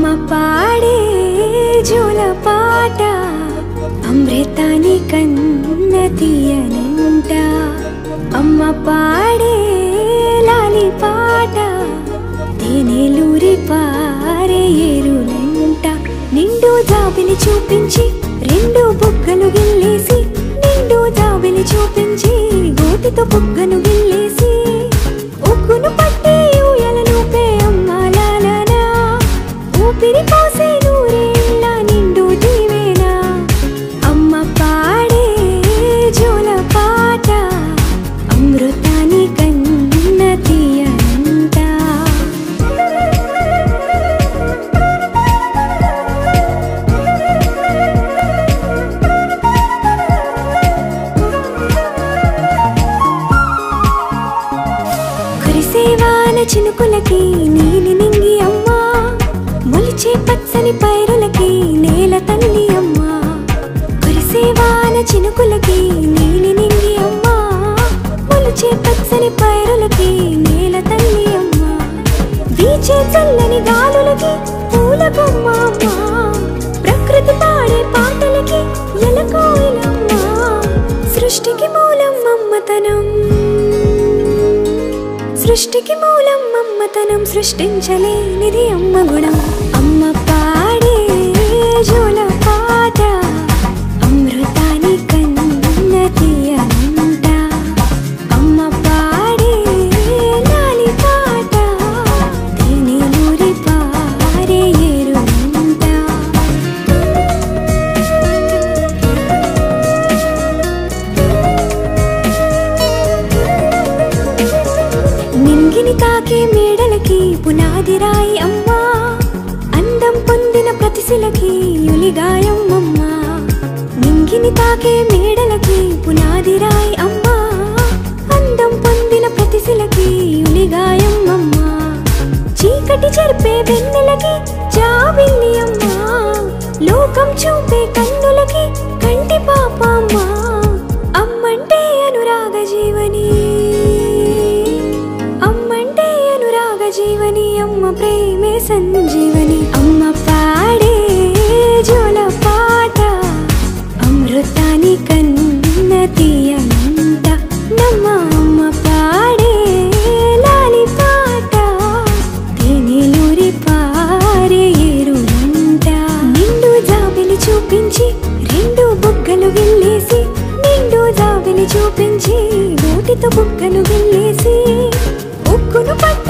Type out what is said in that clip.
అమ్మ పాడే జోల పాట అమృతాని కన్న తీయనంట అమ్మ పాడే లాలి పాట తేనెలూరి పారే ఏరులంట నిండు జాబిలి చూపించి రెండు బుగ్గలు గిల్లేసి నిండు జాబిలి చూపించి గోటితో బుగ్గను గిల్లేసి ఉక్కును పట్టి ఊయలను పే అమ్మ లాలనా ఊపిరి పోసే నూరేళ్ళ నిండు దీవేనా అమ్మ పాడే జోల పాట అమృతాని కన్న తీయనంట కురిసేవాన చినుకులకి నీలి నింగి అమ్మా మొలిచే పచ్చని పైరులకి నేల తల్లి అమ్మా కురిసేవాన చినుకులకి నీలి నింగి అమ్మా మొలిచే పచ్చని పైరులకి నేల తల్లి అమ్మా వీచే చల్లని గాలులకి పూల బొమ్మ అమ్మా ప్రకృతి పాడే పాటలకి ఎలకోయిలమ్మా సృష్టికి మూలం అమ్మతనం సృష్టికి మూలం అమ్మతనం సృష్టించలేనిది అమ్మ గుణం అమ్మ పాడే జోల పాట అమృతాని కన్న తీయనంట అమ్మ పాడే లాలి పాట తేనెలూరి పారే ఏరులంట నింగిని తాకే మేడలకి పునాది రాయి అమ్మా అందం పొందిన ప్రతిశిలకి యులిగాయం అమ్మా నింగిని తాకే మేడలకి పునాది రాయి అమ్మా అందం పొందిన ప్రతిశిలకి యులిగాయం అమ్మా చీకటి చెరిపే వెన్నెలకి జాబిల్లి అమ్మా లోకం చూపే కన్నులకి కంటి పాప అమ్మా అమ్మంటే అనురాగ జీవని అమ్మంటే అనురాగ జీవని అమ్మ ప్రేమే సంజీవని అమ్మ పాడే జోల పాట అమృతాని కన్న తీయనంట నమ్మ అమ్మ పాడే లాలి పాట తేనెలూరి పారే ఏరులంట నిండు జాబిలి చూపించి రెండు బుగ్గలు గిల్లేసి నిండు జాబిలి చూపించి గోటితో బుగ్గను గిల్లేసి ఉక్కును పట్టి